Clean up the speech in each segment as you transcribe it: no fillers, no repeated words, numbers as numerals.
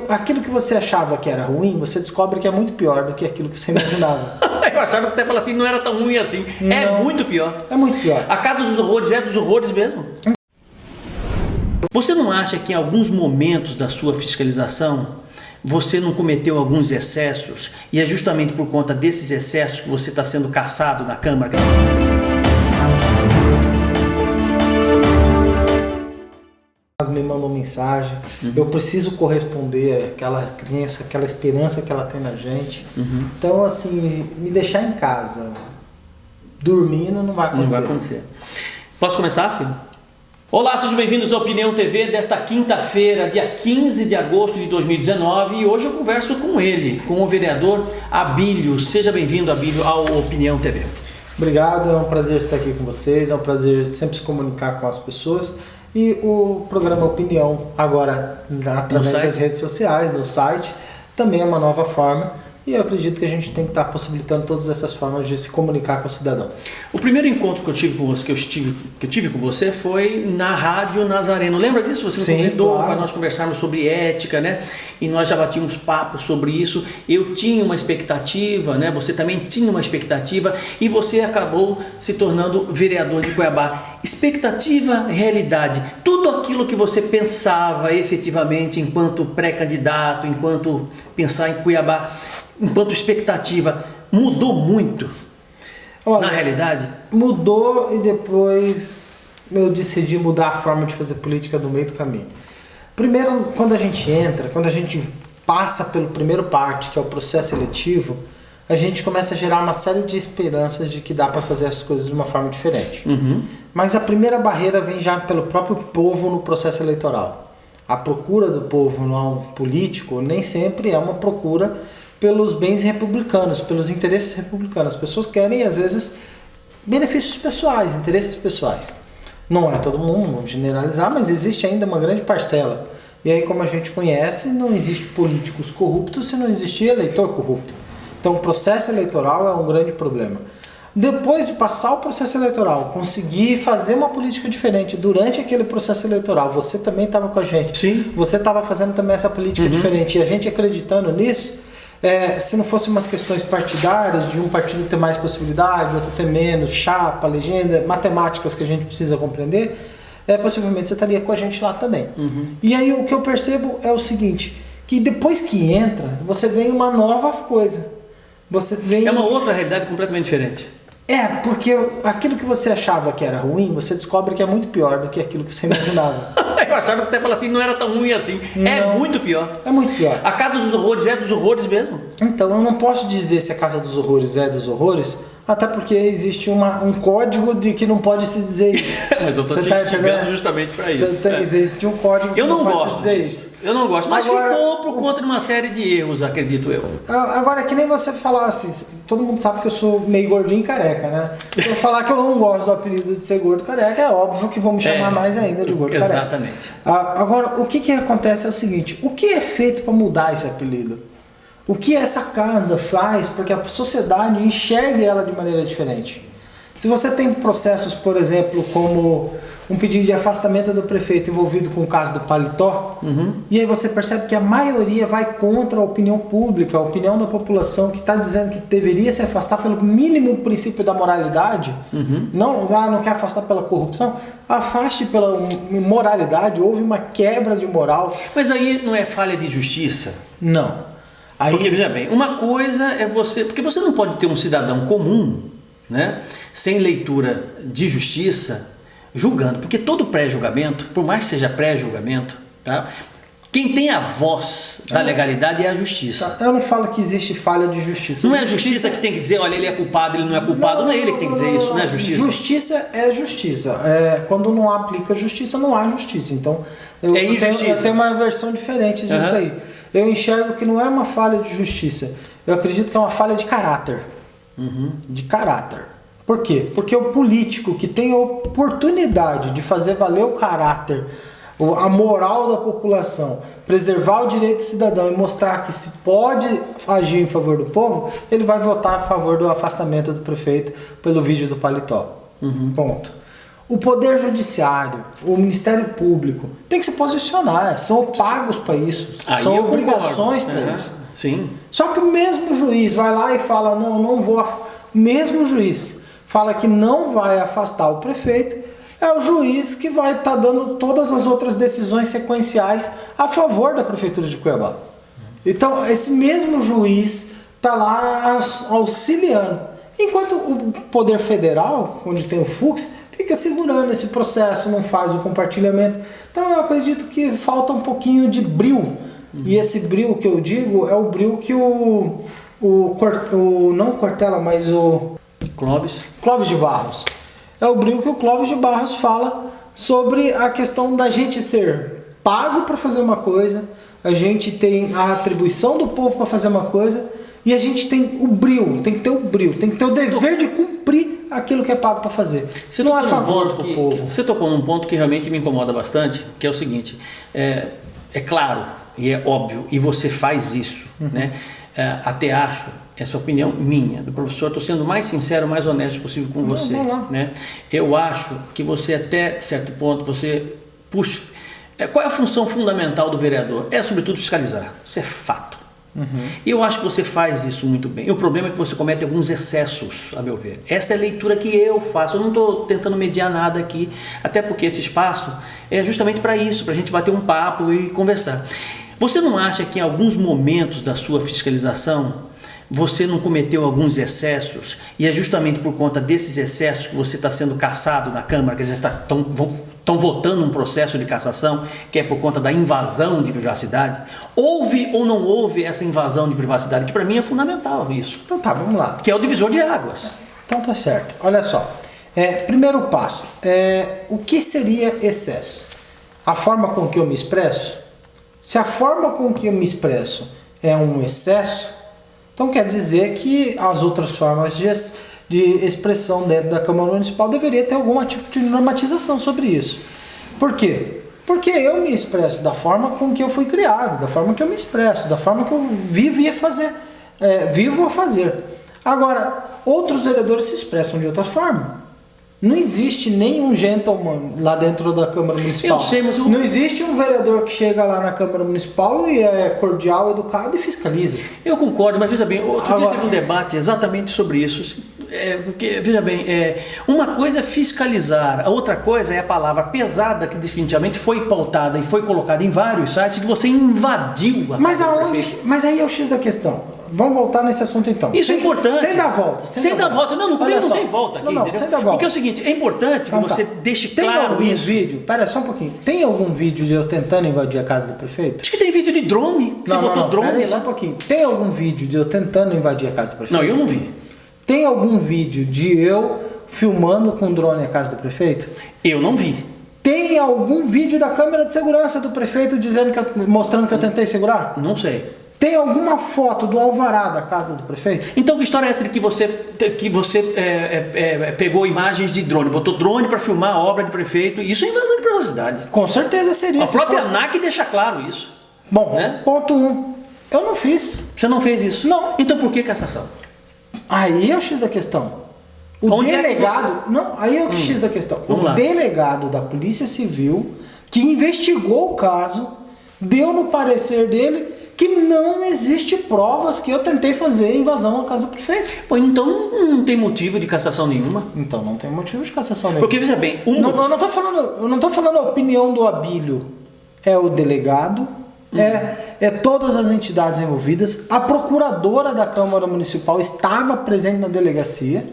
aquilo que você achava que era ruim, você descobre que é muito pior do que aquilo que você imaginava. Eu achava que você ia falar assim, não era tão ruim assim. Não, é muito pior. É muito pior. A Casa dos Horrores é dos horrores mesmo. Você não acha que em alguns momentos da sua fiscalização você não cometeu alguns excessos e é justamente por conta desses excessos que você está sendo caçado na Câmara? Me mandam mensagem, eu preciso corresponder àquela crença, aquela esperança que ela tem na gente. Então, assim, me deixar em casa dormindo não vai acontecer. Não vai acontecer. Posso começar, filho? Olá, sejam bem-vindos à Opinião TV desta quinta-feira, dia 15 de agosto de 2019, e hoje eu converso com ele, com o vereador Abílio. Seja bem-vindo, Abílio, ao Opinião TV. Obrigado, é um prazer estar aqui com vocês, é um prazer sempre se comunicar com as pessoas. E o programa Opinião, agora através das redes sociais, no site, também é uma nova forma. E eu acredito que a gente tem que estar possibilitando todas essas formas de se comunicar com o cidadão. O primeiro encontro que eu tive com você, que eu tive com você foi na Rádio Nazareno. Lembra disso? Você me convidou para nós conversarmos sobre ética, né? E nós já batíamos papo sobre isso. Eu tinha uma expectativa, né? Você também tinha uma expectativa e você acabou se tornando vereador de Cuiabá. Expectativa, realidade. Tudo aquilo que você pensava efetivamente enquanto pré-candidato, enquanto pensar em Cuiabá, enquanto expectativa, mudou muito? Olha, na realidade? Mudou e depois eu decidi mudar a forma de fazer política no meio do caminho. Primeiro, quando a gente entra, quando a gente passa pelo primeiro parte, que é o processo eletivo, a gente começa a gerar uma série de esperanças de que dá para fazer as coisas de uma forma diferente. Mas a primeira barreira vem já pelo próprio povo no processo eleitoral. A procura do povo no político nem sempre é uma procura pelos bens republicanos, pelos interesses republicanos. As pessoas querem, às vezes, benefícios pessoais, interesses pessoais. Não é todo mundo, vamos generalizar, mas existe ainda uma grande parcela. E aí, como a gente conhece, não existe políticos corruptos se não existir eleitor corrupto. Então, o processo eleitoral é um grande problema. Depois de passar o processo eleitoral, conseguir fazer uma política diferente durante aquele processo eleitoral, você também estava com a gente. Sim. Você estava fazendo também essa política diferente. E a gente acreditando nisso, se não fossem umas questões partidárias, de um partido ter mais possibilidade, outro ter menos, chapa, legenda, matemáticas que a gente precisa compreender, possivelmente você estaria com a gente lá também. E aí o que eu percebo é o seguinte, que depois que entra, você vem uma nova coisa. É uma outra realidade completamente diferente. Porque aquilo que você achava que era ruim, você descobre que é muito pior do que aquilo que você imaginava. Eu achava que você ia falar assim, não era tão ruim assim. Não, é muito pior. É muito pior. A Casa dos Horrores é dos horrores mesmo? Então, eu não posso dizer se a Casa dos Horrores é dos horrores, até porque existe um código de que não pode se dizer isso. Mas eu estou te instigando justamente para isso. Existe um código que não pode se dizer isso. Eu não gosto, mas agora, ficou por conta de uma série de erros, acredito eu. Agora, que nem você falar assim, todo mundo sabe que eu sou meio gordinho e careca, né? Se eu falar que eu não gosto do apelido de ser gordo careca, é óbvio que vão me chamar mais ainda de gordo careca. Exatamente. Agora, o que acontece é o seguinte, o que é feito para mudar esse apelido? O que essa casa faz para que a sociedade enxergue ela de maneira diferente? Se você tem processos, por exemplo, como um pedido de afastamento do prefeito envolvido com o caso do paletó, e aí você percebe que a maioria vai contra a opinião pública, a opinião da população que está dizendo que deveria se afastar pelo mínimo princípio da moralidade, não quer afastar pela corrupção, afaste pela moralidade, houve uma quebra de moral. Mas aí não é falha de justiça? Não. Aí... Porque, veja bem, uma coisa é você... Porque você não pode ter um cidadão comum, né, sem leitura de justiça, julgando. Porque todo pré-julgamento, por mais que seja pré-julgamento, tá, quem tem a voz da legalidade é a justiça. Eu não falo que existe falha de justiça. Não é a justiça que tem que dizer, olha, ele é culpado, ele não é culpado. Não é ele que tem que dizer isso, não é a justiça. Justiça é justiça. Quando não aplica justiça, não há justiça. Então, eu tenho uma versão diferente disso aí. Eu enxergo que não é uma falha de justiça. Eu acredito que é uma falha de caráter. De caráter. Por quê? Porque o político que tem a oportunidade de fazer valer o caráter, a moral da população, preservar o direito do cidadão e mostrar que se pode agir em favor do povo, ele vai votar a favor do afastamento do prefeito pelo vídeo do paletó. Ponto. O Poder Judiciário, o Ministério Público, tem que se posicionar, são pagos para isso, são obrigações para isso. Sim. Só que o mesmo juiz vai lá e fala, não vou... O mesmo juiz fala que não vai afastar o prefeito, é o juiz que vai estar dando todas as outras decisões sequenciais a favor da Prefeitura de Cuiabá. Então, esse mesmo juiz está lá auxiliando. Enquanto o Poder Federal, onde tem o Fux, fica segurando esse processo, não faz o compartilhamento. Então eu acredito que falta um pouquinho de brio. E esse brio que eu digo é o brio que não Cortella, mas o Clóvis de Barros. É o brio que o Clóvis de Barros fala sobre a questão da gente ser pago para fazer uma coisa, a gente tem a atribuição do povo para fazer uma coisa, e a gente tem o brio, tem que ter o brio, tem que ter o dever de cumprir aquilo que é pago para fazer. Você não é a favor do povo. Você tocou num ponto que realmente me incomoda bastante, que é o seguinte, é claro e é óbvio, e você faz isso, né? Até acho, essa opinião minha, do professor, estou sendo o mais sincero, o mais honesto possível com você, né? Eu acho que você até certo ponto, você puxa... Qual é a função fundamental do vereador? É sobretudo fiscalizar, isso é fato. E eu acho que você faz isso muito bem. O problema é que você comete alguns excessos, a meu ver. Essa é a leitura que eu faço. Eu não estou tentando mediar nada aqui, até porque esse espaço é justamente para isso, para a gente bater um papo e conversar. Você não acha que em alguns momentos da sua fiscalização você não cometeu alguns excessos e é justamente por conta desses excessos que você está sendo cassado na Câmara, que eles estão votando um processo de cassação que é por conta da invasão de privacidade? Houve ou não houve essa invasão de privacidade? Que para mim é fundamental isso. Então tá, vamos lá. Que é o divisor de águas. Então tá certo. Olha só. Primeiro passo. O que seria excesso? A forma com que eu me expresso? Se a forma com que eu me expresso é um excesso, então quer dizer que as outras formas de expressão dentro da Câmara Municipal deveria ter algum tipo de normatização sobre isso. Por quê? Porque eu me expresso da forma com que eu fui criado, da forma que eu me expresso, da forma que eu vivo a fazer. Agora, outros vereadores se expressam de outra forma. Não existe nenhum gentleman lá dentro da Câmara Municipal. Eu sei, mas não existe um vereador que chega lá na Câmara Municipal e é cordial, educado e fiscaliza. Eu concordo, mas veja bem, outro dia teve um debate exatamente sobre isso. Porque, veja bem, uma coisa é fiscalizar, a outra coisa é a palavra pesada que definitivamente foi pautada e foi colocada em vários sites que você invadiu a Mas aonde? Mas aí é o X da questão. Vamos voltar nesse assunto então. Isso é importante. Sem dar volta. Sem dar volta. Não, comigo não tem volta aqui. Não, sem dar volta. Porque é o seguinte, é importante que você deixe claro isso. Vídeo? Pera só um pouquinho. Tem algum vídeo de eu tentando invadir a casa do prefeito? Acho que tem vídeo de drone. Você botou drone pera lá. Só um pouquinho. Tem algum vídeo de eu tentando invadir a casa do prefeito? Não, eu não vi. Tem algum vídeo de eu filmando com drone a casa do prefeito? Eu não vi. Tem algum vídeo da câmera de segurança do prefeito mostrando que eu tentei segurar? Não sei. Tem alguma foto do alvará da casa do prefeito? Então que história é essa de que você pegou imagens de drone, botou drone para filmar a obra de prefeito? Isso é invasão de privacidade. Com certeza seria. A própria ANAC deixa claro isso. Bom, né? Ponto 1. Eu não fiz. Você não fez isso? Não. Então por que cassação? Aí é o X da questão. O delegado... Não, aí é o X da questão. O delegado da Polícia Civil, que investigou o caso, deu no parecer dele que não existe provas que eu tentei fazer invasão à casa do prefeito. Pô, então não tem motivo de cassação nenhuma. Então não tem motivo de cassação nenhuma. Porque, veja bem... Eu não estou falando a opinião do Abílio. É o delegado, é todas as entidades envolvidas. A procuradora da Câmara Municipal estava presente na delegacia.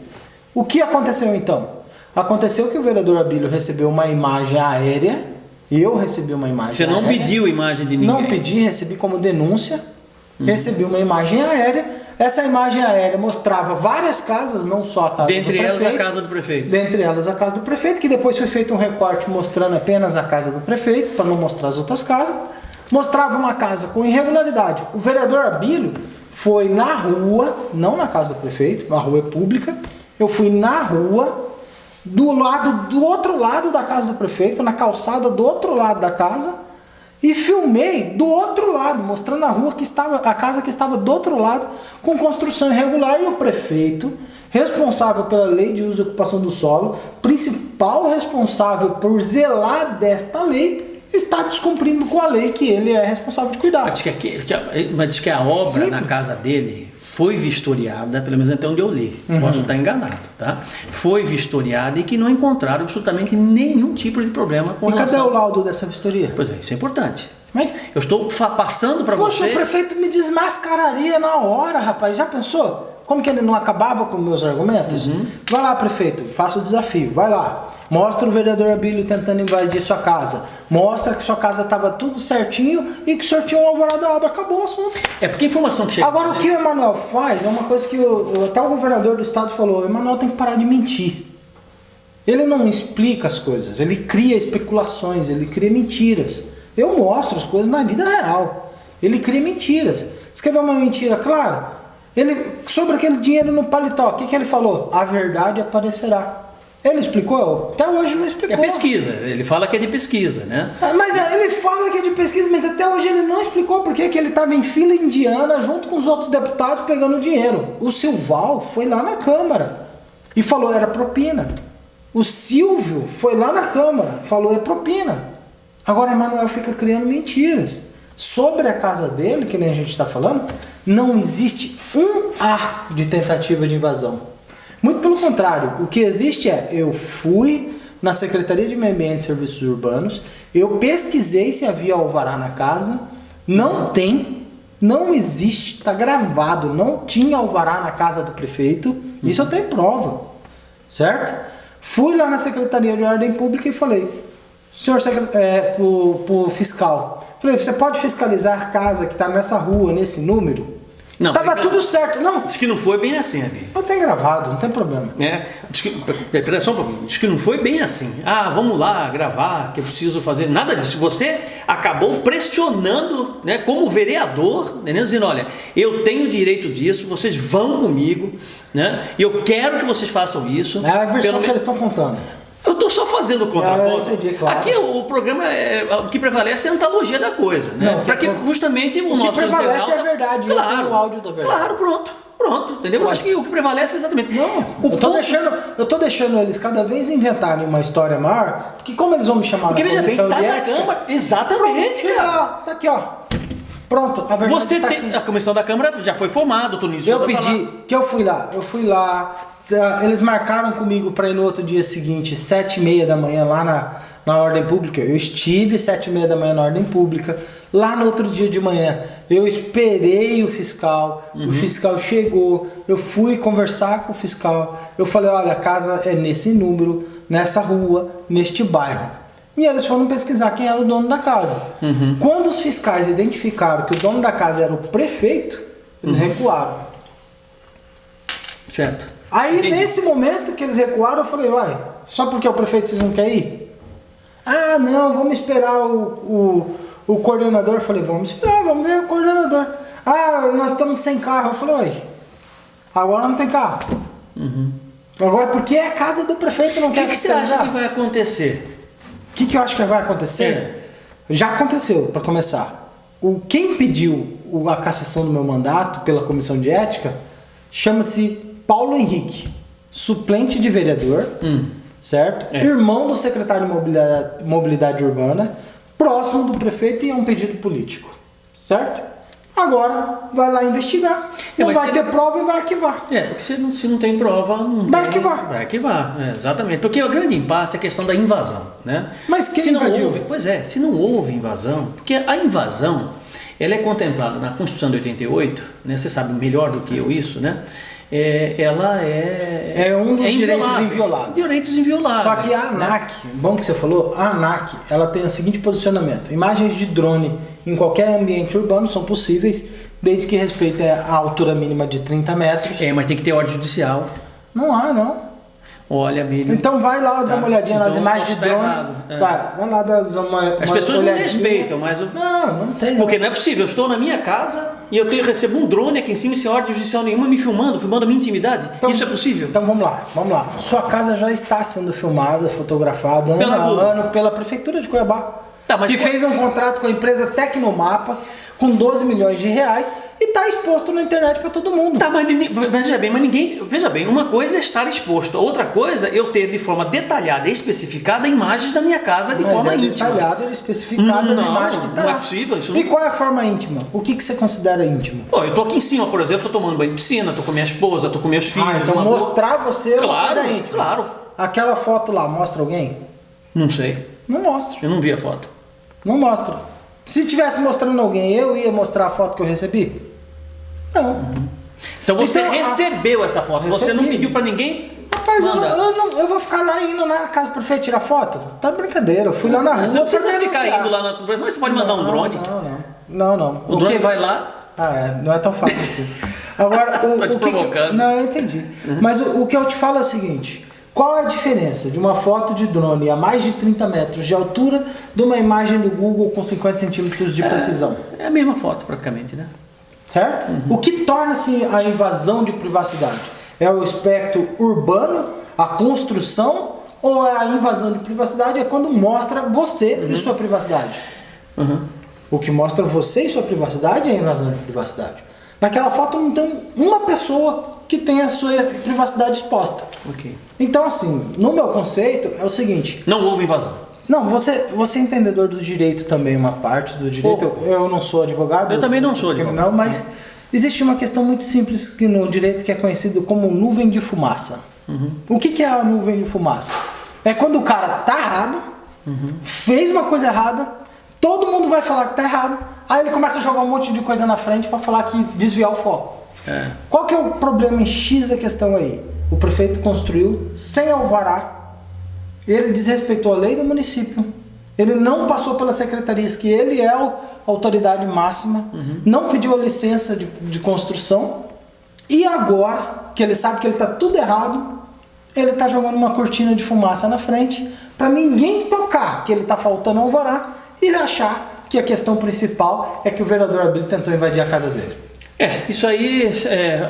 O que aconteceu então? Aconteceu que o vereador Abílio recebeu uma imagem aérea. Eu recebi uma imagem aérea. Você não pediu imagem de ninguém? Não pedi, recebi como denúncia. Recebi uma imagem aérea. Essa imagem aérea mostrava várias casas, não só a casa do prefeito. Dentre elas a casa do prefeito. Dentre elas a casa do prefeito, que depois foi feito um recorte mostrando apenas a casa do prefeito, para não mostrar as outras casas. Mostrava uma casa com irregularidade. O vereador Abílio foi na rua, não na casa do prefeito, a rua é pública. Eu fui na rua, do outro lado da casa do prefeito, na calçada do outro lado da casa, e filmei do outro lado, mostrando a casa que estava do outro lado, com construção irregular, e o prefeito, responsável pela lei de uso e ocupação do solo, principal responsável por zelar desta lei está descumprindo com a lei que ele é responsável de cuidar. Mas diz que a obra Simples. na casa dele foi vistoriada, pelo menos até onde eu li, posso estar enganado, tá? Foi vistoriada e que não encontraram absolutamente nenhum tipo de problema com relação... E cadê o laudo dessa vistoria? Pois é, isso é importante. Mas, Eu estou passando para poxa, você... o prefeito me desmascararia na hora, rapaz. Já pensou? Como que ele não acabava com meus argumentos? Vai lá, prefeito, faça o desafio. Vai lá. Mostra o vereador Abílio tentando invadir sua casa. Mostra que sua casa estava tudo certinho e que o senhor tinha um alvará da obra. Acabou o assunto. É porque a informação que chega... Agora, o que o Emanuel faz é uma coisa que até o governador do estado falou. O Emanuel tem que parar de mentir. Ele não explica as coisas. Ele cria especulações, ele cria mentiras. Eu mostro as coisas na vida real. Ele cria mentiras. Você quer ver uma mentira clara? Sobre aquele dinheiro no paletó, o que ele falou? A verdade aparecerá. Ele explicou? Até hoje não explicou. É pesquisa, ele fala que é de pesquisa, né? Mas ele fala que é de pesquisa, mas até hoje ele não explicou porque que ele estava em fila indiana junto com os outros deputados pegando dinheiro. O Silval foi lá na Câmara e falou era propina. O Silvio foi lá na Câmara, falou é propina. Agora Emanuel fica criando mentiras. Sobre a casa dele, que nem a gente está falando, não existe um A de tentativa de invasão. Muito pelo contrário, o que existe é, eu fui na Secretaria de Meio Ambiente e Serviços Urbanos, eu pesquisei se havia alvará na casa, não tem, não existe, está gravado, não tinha alvará na casa do prefeito, isso eu tenho prova, certo? Fui lá na Secretaria de Ordem Pública e falei, senhor pro fiscal, falei, você pode fiscalizar a casa que está nessa rua, nesse número? Não, tava tudo certo, não. Diz que não foi bem assim, Abílio. Eu tenho gravado, não tem problema. Espera só um pouquinho. Diz que não foi bem assim. Ah, vamos lá gravar, que eu preciso fazer. Nada disso. Você acabou pressionando, né, como vereador, né, dizendo, olha, eu tenho direito disso, vocês vão comigo, né? E eu quero que vocês façam isso. É a versão que eles estão contando. Eu estou só fazendo o contraponto. Entendi, claro. Aqui o programa, o que prevalece é a antologia da coisa, né? Para que justamente o nosso que prevalece internauta... é a verdade, claro, o áudio da verdade. Claro, pronto, entendeu? Eu acho que o que prevalece é exatamente... Não, eu tô deixando eles cada vez inventarem uma história maior, porque como eles vão me chamar porque na veja bem, comissão tá de na ética... Câmara, exatamente, cara. Tá aqui, ó. Pronto, a verdade Você tá tem, aqui. a comissão da Câmara já foi formada, o Toninho de Eu Souza tá pedi, lá. que eu fui lá, eles marcaram comigo para ir no outro dia seguinte, 7h30 da manhã, lá na Ordem Pública. Eu estive 7h30 da manhã na Ordem Pública. Lá no outro dia de manhã, eu esperei o fiscal, o fiscal chegou, eu fui conversar com o fiscal, eu falei, olha, a casa é nesse número, nessa rua, neste bairro. E eles foram pesquisar quem era o dono da casa. Quando os fiscais identificaram que o dono da casa era o prefeito, eles recuaram. Certo. Aí, Entendi. nesse momento que eles recuaram, eu falei, uai, só porque é o prefeito vocês não querem ir? Ah, não, vamos esperar o coordenador. Eu falei, vamos esperar, vamos ver o coordenador. Ah, nós estamos sem carro. Eu falei, uai, agora não tem carro. Agora, por que a casa do prefeito não quer O que você acha fiscalizar? que vai acontecer? O que eu acho que vai acontecer? Já aconteceu, para começar. Quem pediu a cassação do meu mandato pela comissão de ética chama-se Paulo Henrique, suplente de vereador, certo? Irmão do secretário de mobilidade urbana, próximo do prefeito e é um pedido político, certo? Agora vai lá investigar. Não vai ter prova e vai arquivar. Porque se não tem prova, não Vai tem, arquivar. Vai arquivar, exatamente. Porque o grande impasse é a questão da invasão, né? Mas quem se não invadiu? houve, se não houve invasão, porque a invasão, ela é contemplada na Constituição de 88, né? Você sabe melhor do que eu isso, né? Ela é um dos direitos invioláveis. Direitos invioláveis. Só que a ANAC, bom que você falou, a ANAC, ela tem o seguinte posicionamento: imagens de drone em qualquer ambiente urbano são possíveis, desde que respeitem a altura mínima de 30 metros. Mas tem que ter ordem judicial. Não há, não. Olha, Abílio. Então vai lá dar uma olhadinha nas imagens de drone. Vai lá dar uma As pessoas olhadinha. não respeitam, mas... Não tem. Porque não é possível. Eu estou na minha casa e eu recebo um drone aqui em cima sem ordem judicial nenhuma me filmando a minha intimidade. Então, isso é possível? Então vamos lá. Sua casa já está sendo filmada, fotografada ano a ano pela Prefeitura de Cuiabá. Que fez um contrato com a empresa Tecnomapas com 12 milhões de reais e tá exposto na internet para todo mundo. Tá, mas ninguém. Veja bem, uma coisa é estar exposto, outra coisa é eu ter de forma detalhada e especificada imagens da minha casa de forma íntima. Detalhada e especificada as imagens que tá. Não é possível isso. E qual é a forma íntima? O que você considera íntimo? Pô, eu tô aqui em cima, por exemplo, tô tomando banho de piscina, tô com minha esposa, tô com meus filhos. Então mostrar você claro, é íntimo. Claro. Aquela foto lá, mostra alguém? Não sei. Não mostra. Eu não vi a foto. Não mostra. Se tivesse mostrando alguém, eu ia mostrar a foto que eu recebi? Não. Então você recebeu essa foto, você não pediu pra ninguém. Rapaz, eu vou ficar lá indo na casa do prefeito tirar foto? Tá brincadeira, eu fui lá na rua. Você não precisa ficar indo lá na prefeitura, mas você pode mandar um drone. Não. O drone vai lá. Não é tão fácil assim. Agora, tá te provocando. Não, eu entendi. Mas o que eu te falo é o seguinte: qual é a diferença de uma foto de drone a mais de 30 metros de altura de uma imagem do Google com 50 centímetros de precisão? É a mesma foto, praticamente, né? Certo? O que torna-se a invasão de privacidade? É o espectro urbano, a construção, ou é a invasão de privacidade é quando mostra você e sua privacidade? O que mostra você e sua privacidade é a invasão de privacidade. Naquela foto não tem uma pessoa que tem a sua privacidade exposta. Ok. Então, assim, no meu conceito é o seguinte... Não houve invasão. Não, você é entendedor do direito também, uma parte do direito. Eu não sou advogado. Eu também não sou advogado. Não, mas existe uma questão muito simples que no direito que é conhecido como nuvem de fumaça. O que é a nuvem de fumaça? É quando o cara tá errado, fez uma coisa errada, todo mundo vai falar que tá errado, aí ele começa a jogar um monte de coisa na frente para falar que desviar o foco. Qual que é o problema em X da questão aí? O prefeito construiu sem alvará, ele desrespeitou a lei do município, ele não passou pelas secretarias, que ele é a autoridade máxima, não pediu a licença de construção, e agora, que ele sabe que ele está tudo errado, ele está jogando uma cortina de fumaça na frente, para ninguém tocar que ele está faltando alvará, e achar que a questão principal é que o vereador Abílio tentou invadir a casa dele. Isso aí,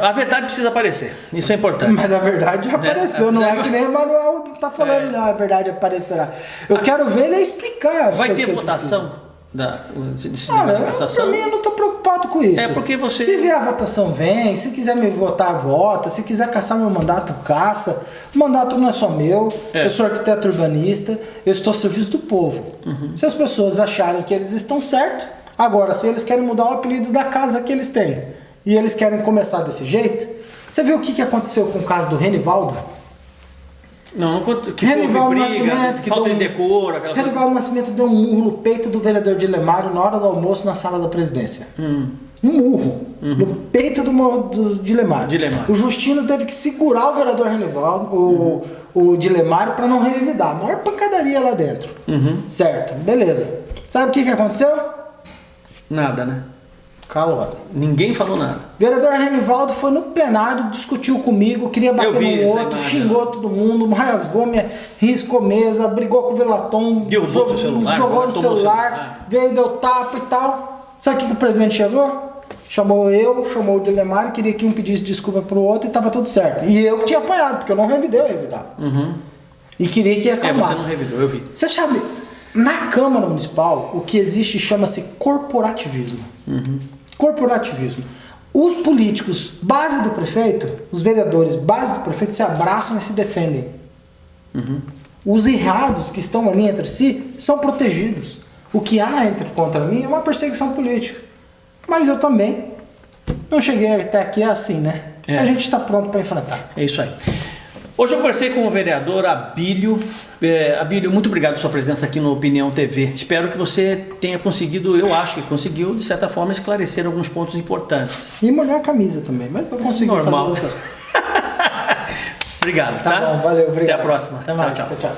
a verdade precisa aparecer, isso é importante. Mas a verdade já apareceu, não é que nem o Manuel tá falando, não, a verdade aparecerá. Eu quero ver ele explicar as vai coisas ter que votação Pra mim eu não tô preocupado com isso. Porque você... Se vier a votação, vem. Se quiser me votar, vota. Se quiser caçar meu mandato, caça. O mandato não é só meu. Eu sou arquiteto urbanista. Eu estou a serviço do povo. Se as pessoas acharem que eles estão certos, agora, se eles querem mudar o apelido da casa que eles têm e eles querem começar desse jeito, você viu o que aconteceu com o caso do Renivaldo? Não, que Renivaldo briga, Nascimento, que falta de decoro, aquela coisa. Renivaldo Nascimento deu um murro no peito do vereador Dilemário na hora do almoço na sala da presidência. Um murro no peito do Dilemário. O Justino teve que segurar o vereador Renivaldo, o Dilemário, para não revidar. A maior pancadaria lá dentro. Certo, beleza. Sabe o que aconteceu? Nada, né? Calado. Ninguém falou nada. Vereador Renivaldo foi no plenário, discutiu comigo, queria bater no outro, xingou todo mundo, riscou mesa, brigou com o Velaton, jogou no celular, veio, deu tapa e tal. Sabe o que o presidente chegou? Chamou o Dilemário, queria que um pedisse desculpa pro outro e tava tudo certo. E eu que tinha apanhado, porque eu não revidei o revidar. E queria que acalmasse. Você não revidou, eu vi. Você sabe, na Câmara Municipal, o que existe chama-se corporativismo. Corporativismo. Os políticos, base do prefeito, os vereadores, base do prefeito, se abraçam e se defendem. Os errados que estão ali entre si são protegidos. O que há contra mim é uma perseguição política. Mas eu também não cheguei até aqui assim, né? A gente está pronto para enfrentar. É isso aí. Hoje eu conversei com o vereador Abílio. Abílio, muito obrigado pela sua presença aqui no Opinião TV. Espero que você tenha conseguido, eu acho que conseguiu, de certa forma, esclarecer alguns pontos importantes. E molhar a camisa também, mas eu consegui fazer outras coisas. Obrigado, tá? Tá bom, valeu, obrigado. Até a próxima. Até mais, tchau.